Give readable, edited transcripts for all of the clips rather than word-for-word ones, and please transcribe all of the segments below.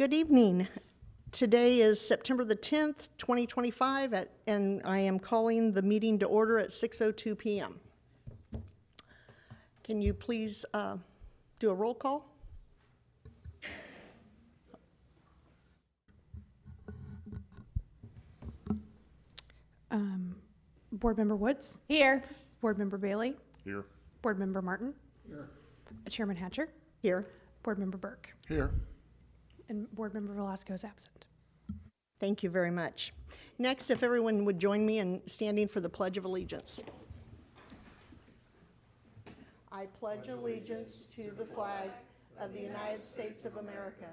Good evening. Today is September the 10th, 2025, and I am calling the meeting to order at 6:02 p.m. Can you please do a roll call? Board Member Woods? Here. Board Member Bailey? Here. Board Member Martin? Here. Chairman Hatcher? Here. Board Member Burke? Here. And Board Member Velasco is absent. Thank you very much. Next, if everyone would join me in standing for the Pledge of Allegiance. I pledge allegiance to the flag of the United States of America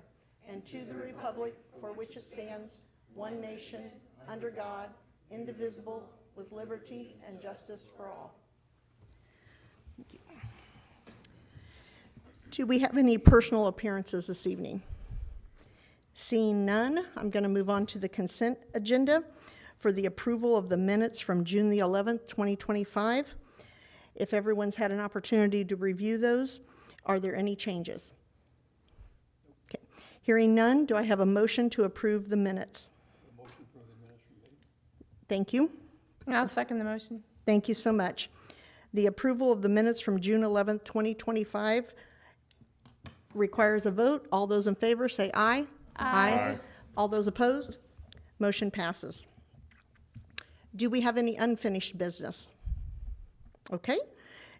and to the republic for which it stands, one nation, under God, indivisible, with liberty and justice for all. Thank you. Do we have any personal appearances this evening? Seeing none, I'm going to move on to the consent agenda for the approval of the minutes from June the 11th, 2025. If everyone's had an opportunity to review those, are there any changes? Okay. Hearing none, do I have a motion to approve the minutes? Thank you. I'll second the motion. Thank you so much. The approval of the minutes from June 11th, 2025 requires a vote. All those in favor say aye. Aye. All those opposed? Motion passes. Do we have any unfinished business? Okay.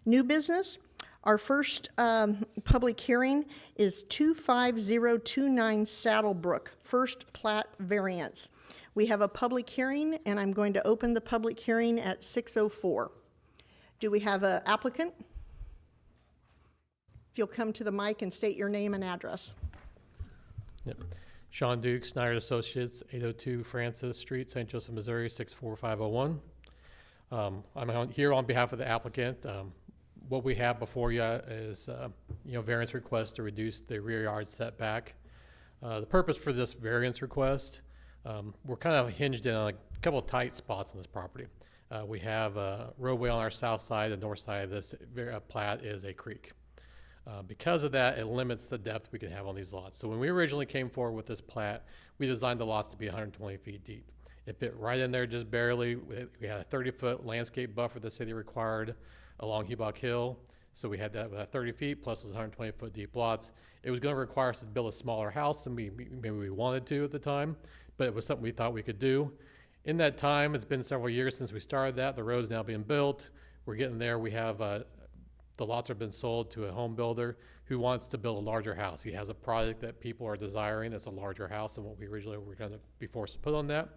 New business. Our first public hearing is 25029 Saddlebrook, first plat variance. We have a public hearing, and I'm going to open the public hearing at 6:04. Do we have an applicant? If you'll come to the mic and state your name and address. Yep. Sean Duke, Snyder Associates, 802 Francis Street, St. Joseph, Missouri, 64501. I'm here on behalf of the applicant. What we have before you is, variance request to reduce the rear yard setback. The purpose for this variance request, we're kind of hinged in on a couple of tight spots on this property. We have a roadway on our south side. The north side of this plat is a creek. Because of that, it limits the depth we can have on these lots. So when we originally came forward with this plat, we designed the lots to be 120 feet deep. It fit right in there just barely. We had a 30-foot landscape buffer the city required along Hubach Hill. So we had that with 30 feet plus those 120-foot deep lots. It was going to require us to build a smaller house than maybe we wanted to at the time, but it was something we thought we could do. In that time, it's been several years since we started that. The road's now being built. We're getting there. We have the lots have been sold to a home builder who wants to build a larger house. He has a project that people are desiring that's a larger house than what we originally were going to be forced to put on that.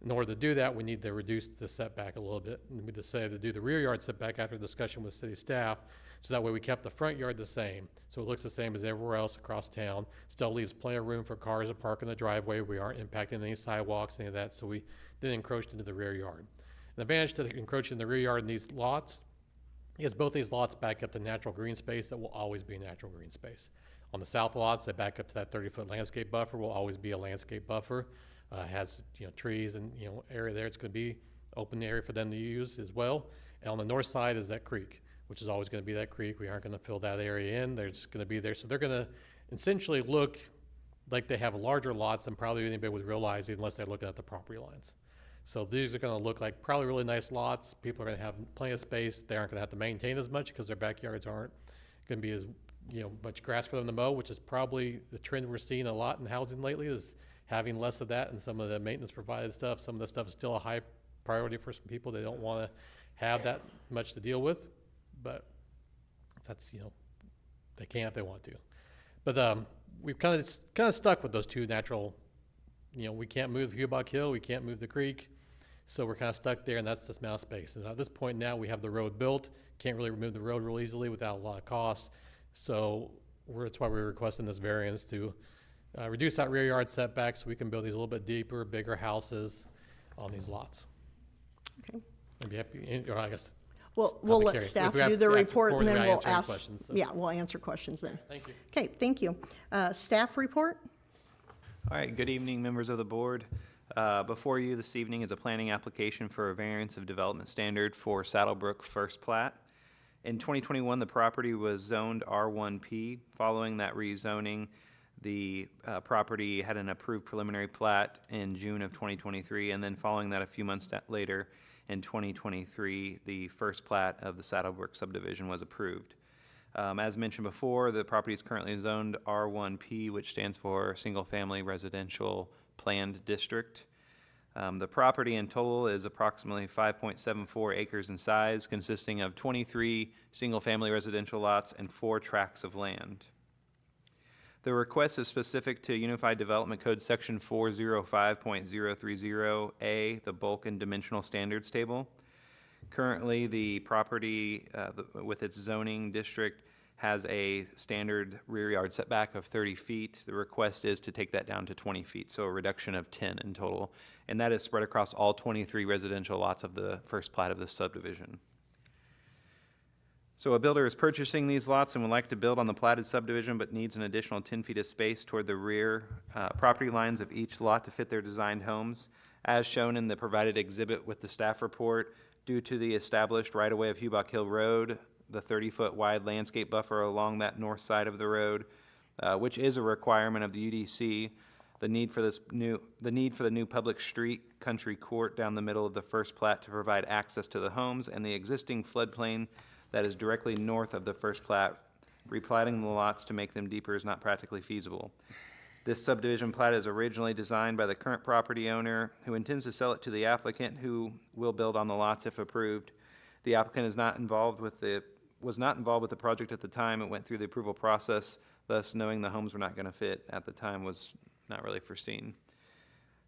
In order to do that, we need to reduce the setback a little bit. And we decided to do the rear yard setback after discussion with city staff, so that way we kept the front yard the same. So it looks the same as everywhere else across town. Still leaves plenty of room for cars to park in the driveway. We aren't impacting any sidewalks, any of that, so we didn't encroach into the rear yard. An advantage to encroaching in the rear yard in these lots is both these lots back up to natural green space that will always be natural green space. On the south lots, they back up to that 30-foot landscape buffer, will always be a landscape buffer. Has trees and area there. It's going to be open area for them to use as well. And on the north side is that creek, which is always going to be that creek. We aren't going to fill that area in. They're just going to be there. So they're going to essentially look like they have larger lots than probably anybody would realize unless they're looking at the property lines. So these are going to look like probably really nice lots. People are going to have plenty of space. They aren't going to have to maintain as much because their backyards aren't going to be as much grass for them to mow, which is probably the trend we're seeing a lot in housing lately, is having less of that, and some of the maintenance provided stuff. Some of the stuff is still a high priority for some people. They don't want to have that much to deal with, but that's, they can if they want to. But we've kind of stuck with those two natural, we can't move Hubach Hill, we can't move the creek, so we're kind of stuck there, and that's this amount of space. And at this point now, we have the road built. Can't really remove the road real easily without a lot of cost. So that's why we're requesting this variance to reduce that rear yard setback so we can build these a little bit deeper, bigger houses on these lots. Okay. I'd be happy, or I guess. Well, we'll let staff do their report, and then we'll ask. Questions, so. Yeah, we'll answer questions then. Thank you. Okay, thank you. Staff report? All right, good evening, members of the board. Before you this evening is a planning application for a variance of development standard for Saddlebrook First Plat. In 2021, the property was zoned R1P. Following that rezoning, The property had an approved preliminary plat in June of 2023, and then following that, a few months later, in 2023, the first plat of the Saddlebrook subdivision was approved. As mentioned before, the property is currently zoned R1P, which stands for Single Family Residential Planned District. The property in total is approximately 5.74 acres in size, consisting of 23 single-family residential lots and 4 tracts of land. The request is specific to Unified Development Code Section 405.030A, the bulk and dimensional standards table. Currently, the property with its zoning district has a standard rear yard setback of 30 feet. The request is to take that down to 20 feet, so a reduction of 10 in total. And that is spread across all 23 residential lots of the first plat of the subdivision. So a builder is purchasing these lots and would like to build on the platted subdivision, but needs an additional 10 feet of space toward the rear property lines of each lot to fit their designed homes. As shown in the provided exhibit with the staff report, due to the established right-of-way of Hubach Hill Road, the 30-foot wide landscape buffer along that north side of the road, which is a requirement of the UDC, the need for the new public street, country court down the middle of the first plat to provide access to the homes, and the existing floodplain that is directly north of the first plat, replatting the lots to make them deeper is not practically feasible. This subdivision plat is originally designed by the current property owner, who intends to sell it to the applicant, who will build on the lots if approved. The applicant was not involved with the project at the time it went through the approval process, thus knowing the homes were not going to fit at the time was not really foreseen.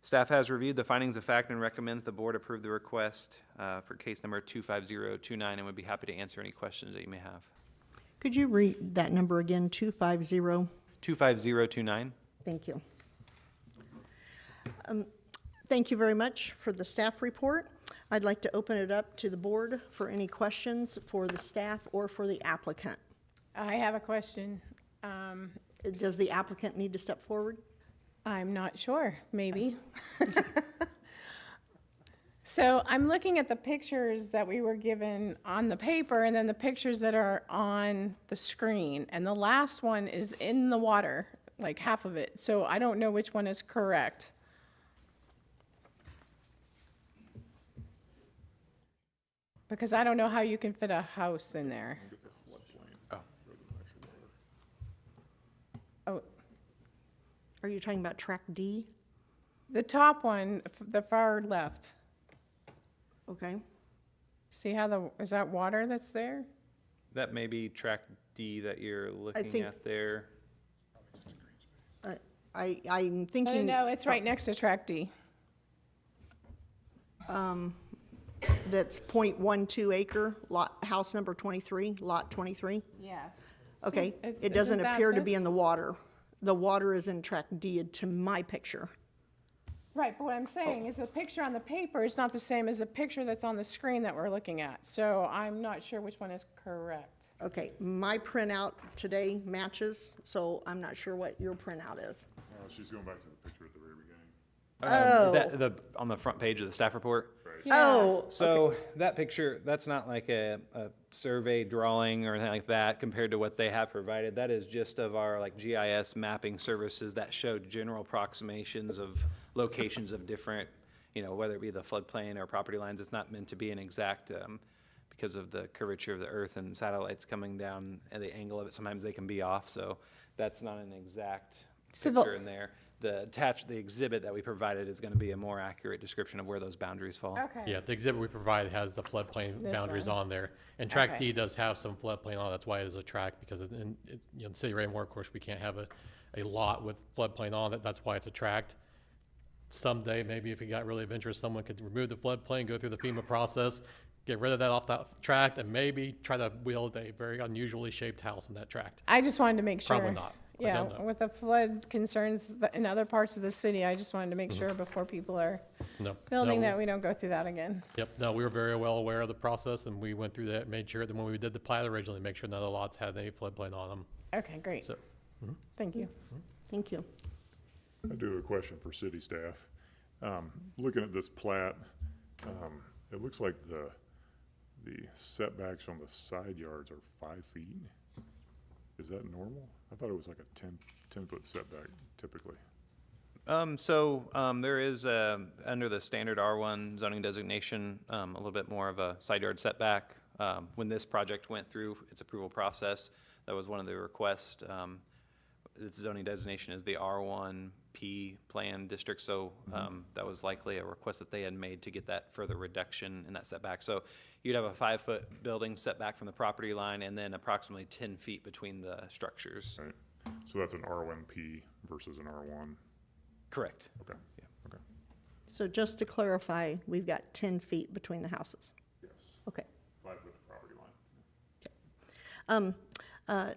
Staff has reviewed the findings of fact and recommends the board approve the request for case number 25029, and would be happy to answer any questions that you may have. Could you read that number again, 250? 25029. Thank you. Thank you very much for the staff report. I'd like to open it up to the board for any questions for the staff or for the applicant. I have a question. Does the applicant need to step forward? I'm not sure, maybe. So I'm looking at the pictures that we were given on the paper and then the pictures that are on the screen. And the last one is in the water, like half of it. So I don't know which one is correct. Because I don't know how you can fit a house in there. Oh, Are you talking about track D? the top one, the far left. Okay. See how is that water that's there? That may be track D that you're looking think- at there. I'm No, thinking. no, it's right next to track D. That's .12 acre, lot, house number 23, lot 23? Yes. Okay, it doesn't appear to be in the water. The water is in track D to my picture. Right, but what I'm saying is the picture on the paper is not the same as the picture that's on the screen that we're looking at. So I'm not sure which one is correct. Okay, my printout today matches, so I'm not sure what your printout is. She's going back to the picture at the very beginning. Is that on the front page of the staff report? Oh, So that picture, that's not like a survey drawing or anything like that compared to what they have provided. That is just of our like GIS mapping services that show general approximations of locations of different, whether it be the floodplain or property lines. It's not meant to be an exact, because of the curvature of the earth and satellites coming down and the angle of it, sometimes they can be off. So that's not an exact So picture in there. The exhibit that we provided is going to be a more accurate description of where those boundaries fall. Okay. Yeah, the exhibit we provided has the floodplain This boundaries one. on there. And track Okay. D does have some floodplain on it. That's why it is a track, because in the city of Raymore, of course, we can't have a lot with floodplain on it. That's why it's a tract. Someday, maybe if it got really of interest, someone could remove the floodplain, go through the FEMA process, get rid of that off that tract, and maybe try to build a very unusually shaped house in that tract. I just wanted to make sure. Probably not. I Yeah, don't know. with the flood concerns in other parts of the city, I just wanted to make sure before people are No. building no, that we don't go through that again. Yep, no, we were very well aware of the process, and we went through that, made sure that when we did the plat originally, make sure none of the lots had any floodplain on them. Okay, great. So, Thank you. thank you. I do have a question for city staff. Looking at this plat, it looks like the setbacks on the side yards are 5 feet. Is that normal? I thought it was like a 10-foot setback typically. There is, under the standard R1 zoning designation, a little bit more of a side yard setback. When this project went through its approval process, that was one of the requests. Its zoning designation is the R1P plan district, so that was likely a request that they had made to get that further reduction in that setback. So you'd have a 5-foot building setback from the property line and then approximately 10 feet between the structures. Right. So that's an R1P versus an R1. Correct. Okay. Yeah. Okay. So just to clarify, we've got 10 feet between the houses. Yes. Okay. 5-foot property line.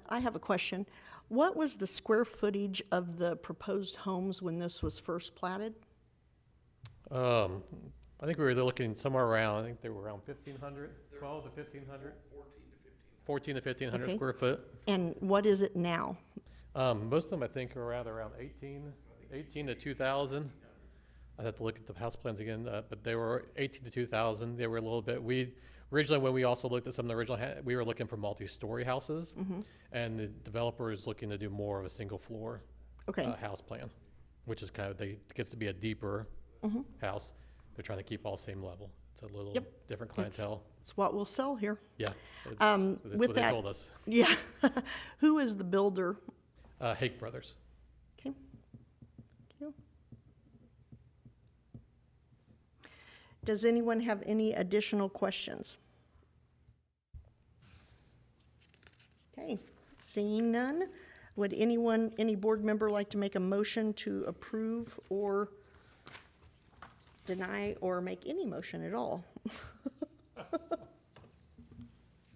I have a question. What was the square footage of the proposed homes when this was first platted? I think we were looking somewhere around, I think they were around 1,500, 12 to 1,500? 14 to 1,500 Okay. square foot. And what is it now? Most of them, I think, are around 18 to 2,000. I'd have to look at the house plans again, but they were 18 to 2,000. They were a little bit, originally, when we also looked at some of the original, we were looking for multi-story houses. And the developer is looking to do more of a single floor Okay, house plan, which is kind of, gets to be a deeper house. They're trying to keep all same level. It's a little Yep. different It's- clientele. it's what we'll sell here. Yeah, it's with what they that- told us. Yeah. Who is the builder? Hake Brothers. Okay. Thank you. Does anyone have any additional questions? Okay, seeing none, would any board member like to make a motion to approve or deny or make any motion at all?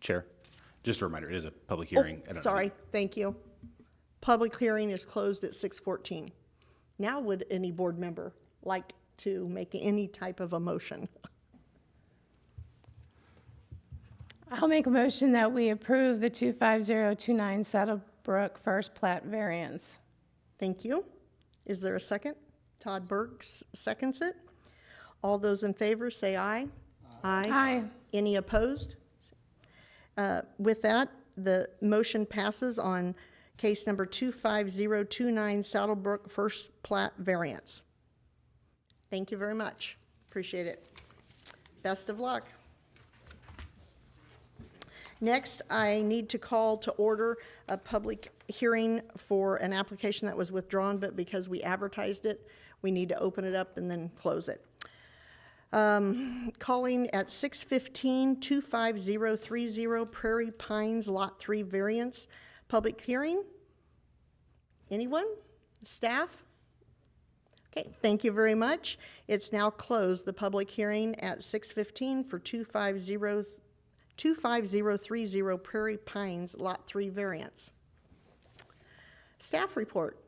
Chair, just a reminder, it is a public hearing. I don't know. Sorry, thank you. Public hearing is closed at 6:14. Now would any board member like to make any type of a motion? I'll make a motion that we approve the 25029 Saddlebrook first plat variance. Thank you. Is there a second? Todd Burks seconds it. All those in favor say aye. Aye. Any opposed? With that, the motion passes on case number 25029 Saddlebrook first plat variance. Thank you very much. Appreciate it. Best of luck. Next, I need to call to order a public hearing for an application that was withdrawn, but because we advertised it, we need to open it up and then close it. Calling at 6:15, 25030 Prairie Pines Lot 3 variance. Public hearing? Anyone? Staff? Okay, thank you very much. It's now closed, the public hearing at 6:15 for 25030 Prairie Pines Lot 3 variance. Staff report.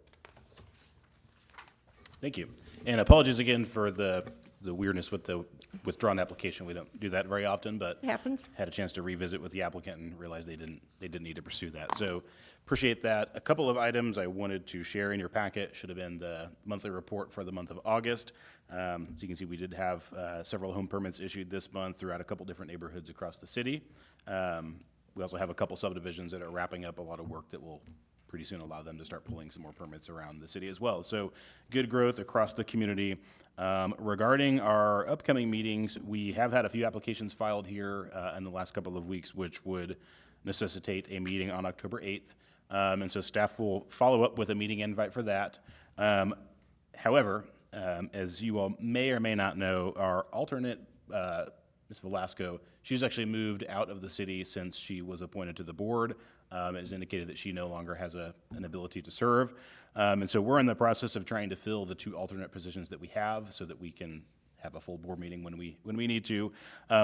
Thank you. And apologies again for the weirdness with the withdrawn application. We don't do that very often, but It happens. had a chance to revisit with the applicant and realized they didn't need to pursue that. So appreciate that. A couple of items I wanted to share in your packet should have been the monthly report for the month of August. So you can see we did have several home permits issued this month throughout a couple different neighborhoods across the city. We also have a couple subdivisions that are wrapping up a lot of work that will pretty soon allow them to start pulling some more permits around the city as well. So good growth across the community. Regarding our upcoming meetings, we have had a few applications filed here in the last couple of weeks, which would necessitate a meeting on October 8th. And so staff will follow up with a meeting invite for that. However, as you all may or may not know, our alternate, Ms. Velasco, she's actually moved out of the city since she was appointed to the board. It has indicated that she no longer has an ability to serve. And so we're in the process of trying to fill the 2 alternate positions that we have so that we can have a full board meeting when we need to.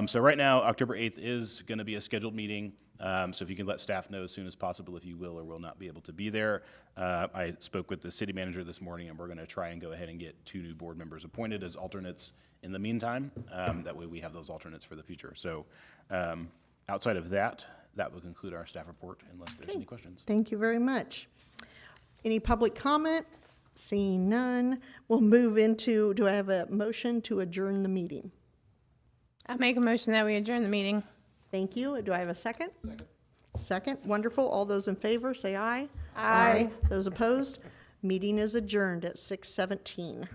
So right now, October 8th is going to be a scheduled meeting. So if you can let staff know as soon as possible if you will or will not be able to be there. I spoke with the city manager this morning, and we're going to try and go ahead and get 2 new board members appointed as alternates in the meantime. That way we have those alternates for the future. So outside of that, that will conclude our staff report unless there's any questions. Thank you very much. Any public comment? Seeing none, we'll move into, do I have a motion to adjourn the meeting? I make a motion that we adjourn the meeting. Thank you. Do I have a second? Second, wonderful. All those in favor, say aye. Aye. Those opposed, meeting is adjourned at 6:17.